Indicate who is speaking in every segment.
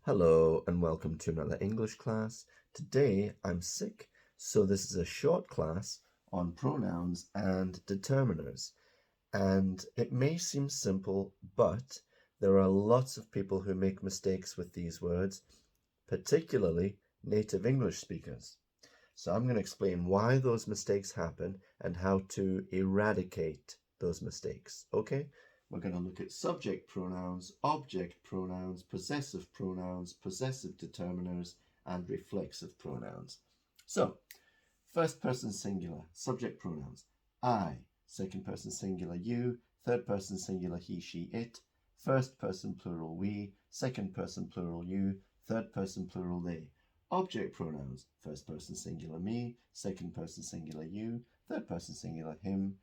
Speaker 1: Hello and welcome to another English class. Today I'm sick, so this is a short class on pronouns and determiners. And it may seem simple, but there are lots of people who make mistakes with these words, particularly native English speakers. So I'm going to explain why those mistakes happen and how to eradicate those mistakes. Okay? We're going to look at subject pronouns, object pronouns, possessive determiners, and reflexive pronouns. So, first person singular, subject pronouns. I, second person singular you, third person singular he, she, it, first person plural we, second person plural you, third person plural they. Object pronouns, first person singular me, second person singular you, third person singular him,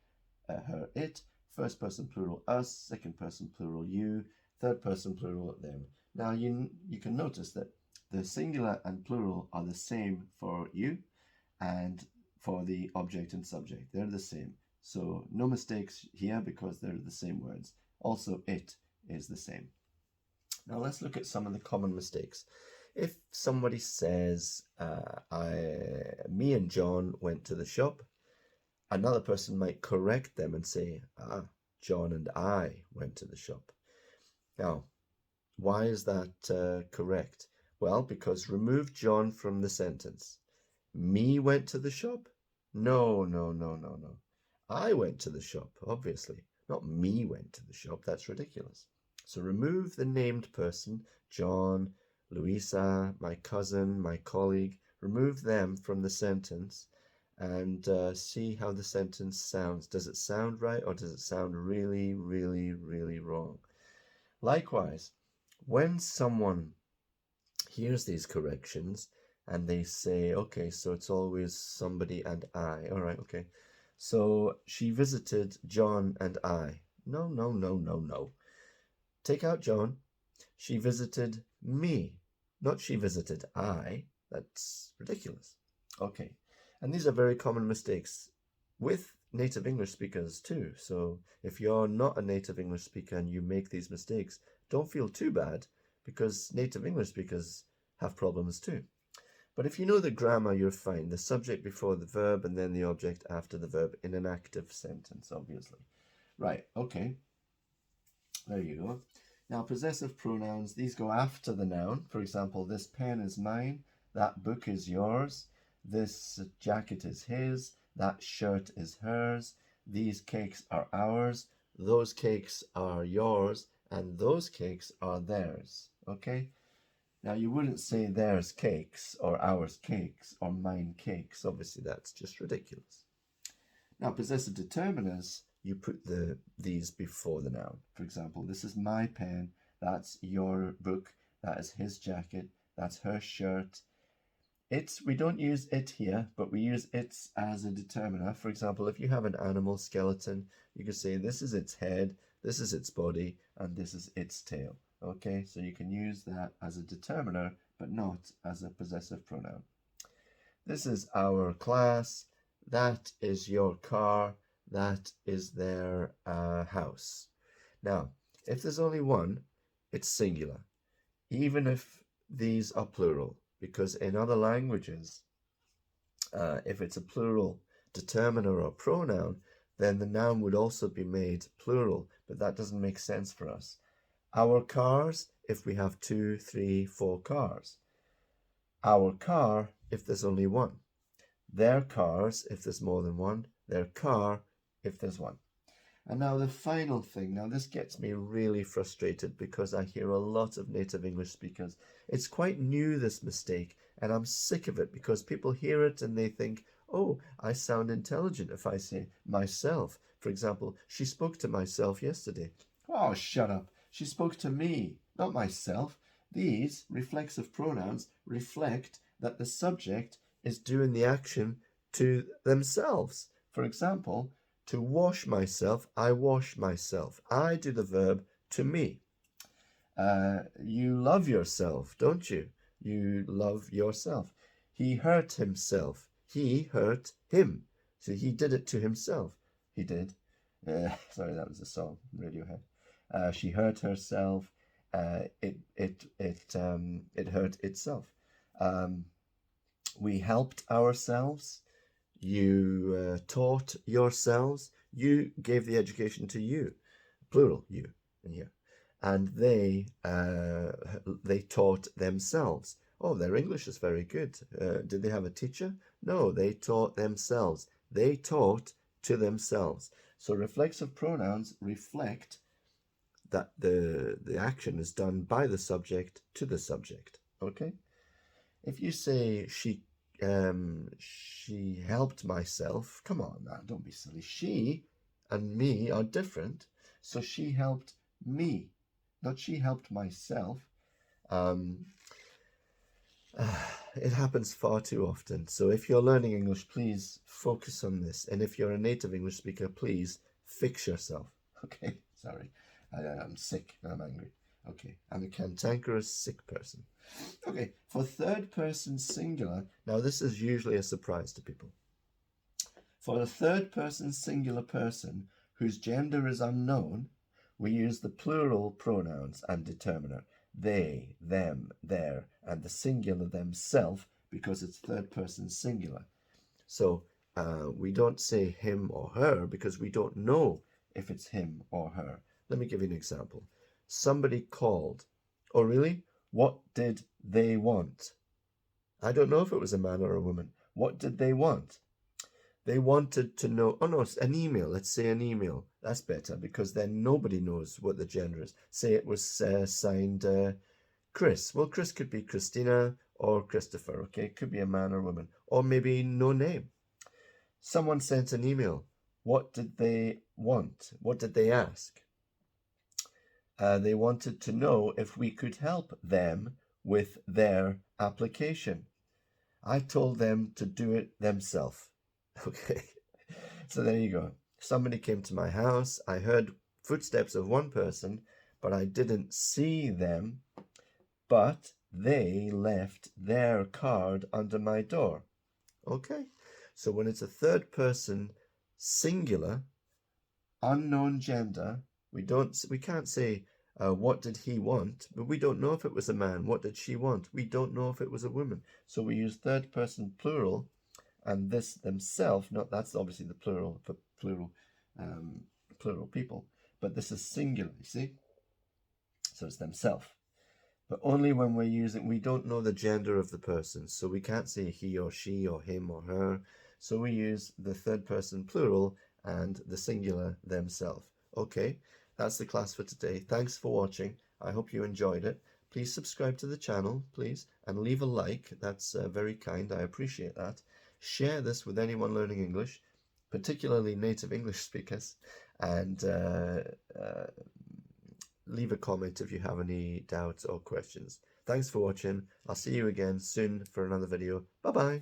Speaker 1: her, it, first person plural us, second person plural you, third person plural them. Now you can notice that the singular and plural are the same for you and for the object and subject. They're the same. So no mistakes here because they're the same words. Also, it is the same. Now let's look at some of the common mistakes. If somebody says, me and John went to the shop, another person might correct them and say, John and I went to the shop. Now, why is that correct? Well, because remove John from the sentence. Me went to the shop? No, no, no, no, no. I went to the shop, obviously. Not me went to the shop. That's ridiculous. So remove the named person, John, Louisa, my cousin, my colleague. Remove them from the sentence and see how the sentence sounds. Does it sound right or does it sound really, really, really wrong? Likewise, when someone hears these corrections and they say, okay, so it's always somebody and I. All right, okay. So she visited John and I. No, no, no, no, no. Take out John. She visited me, not she visited I. That's ridiculous. Okay. And these are very common mistakes with native English speakers too. So if you're not a native English speaker and you make these mistakes, don't feel too bad because native English speakers have problems too. But if you know the grammar, you're fine. The subject before the verb and then the object after the verb in an active sentence, obviously. Right, okay. There you go. Now, possessive pronouns, these go after the noun. For example, this pen is mine, that book is yours, this jacket is his, that shirt is hers, these cakes are ours, those cakes are yours, and those cakes are theirs. Okay? Now, you wouldn't say theirs cakes or ours cakes or mine cakes. Obviously, that's just ridiculous. Now, possessive determiners, you put these before the noun. For example, this is my pen, that's your book, that is his jacket, that's her shirt. We don't use it here, but we use its as a determiner. For example, if you have an animal skeleton, you can say this is its head, this is its body, and this is its tail. Okay, so you can use that as a determiner, but not as a possessive pronoun. This is our class, that is your car, that is their house. Now, if there's only one, it's singular, even if these are plural, because in other languages, if it's a plural determiner or pronoun, then the noun would also be made plural, but that doesn't make sense for us. Our cars, if we have 2, 3, 4 cars. Our car, if there's only one. Their cars, if there's more than one. Their car, if there's one. And now the final thing, now this gets me really frustrated because I hear a lot of native English speakers. It's quite new, this mistake, and I'm sick of it because people hear it and they think, oh, I sound intelligent if I say myself. For example, she spoke to myself yesterday. Oh, shut up. She spoke to me, not myself. These reflexive pronouns reflect that the subject is doing the action to themselves. For example, to wash myself, I wash myself. I do the verb to me. You love yourself, don't you? You love yourself. He hurt himself. He hurt him. So he did it to himself. He did. Sorry, that was a song, Radiohead. She hurt herself. it hurt itself. We helped ourselves. You taught yourselves. You gave the education to you, plural, you in here, and they taught themselves. Oh, their English is very good. Did they have a teacher? No, they taught themselves. They taught to themselves. So reflexive pronouns reflect that the action is done by the subject to the subject. Okay? If you say she helped myself, come on now, don't be silly. She and me are different. So she helped me, not she helped myself. It happens far too often. So if you're learning English, please focus on this. And if you're a native English speaker, please fix yourself. Okay, sorry. I'm sick and I'm angry. Okay, I'm a cantankerous sick person. Okay, for third person singular, now this is usually a surprise to people. For a third person singular person whose gender is unknown, we use the plural pronouns and determiner. They, them, their, and the singular themselves because it's third person singular. So we don't say him or her because we don't know if it's him or her. Let me give you an example. Somebody called. Oh, really? What did they want? I don't know if it was a man or a woman. What did they want? They wanted to know, oh no, it's an email. Let's say an email. That's better because then nobody knows what the gender is. Say it was signed Chris. Well, Chris could be Christina or Christopher, okay? It could be a man or woman, or maybe no name. Someone sent an email. What did they want? What did they ask? They wanted to know if we could help them with their application. I told them to do it themselves. Okay, so there you go. Somebody came to my house. I heard footsteps of one person, but I didn't see them. But they left their card under my door. Okay, so when it's a third person singular, unknown gender, we can't say what did he want, but we don't know if it was a man. What did she want? We don't know if it was a woman. So we use third person plural, and this themselves. Not that's obviously the plural for plural people, but this is singular. You see, so it's themselves. But only when we're using, we don't know the gender of the person, so we can't say he or she or him or her. So we use the third person plural and the singular themselves. Okay, that's the class for today. Thanks for watching. I hope you enjoyed it. Please subscribe to the channel, please, and leave a like. That's very kind. I appreciate that. Share this with anyone learning English, particularly native English speakers, and leave a comment if you have any doubts or questions. Thanks for watching. I'll see you again soon for another video. Bye-bye.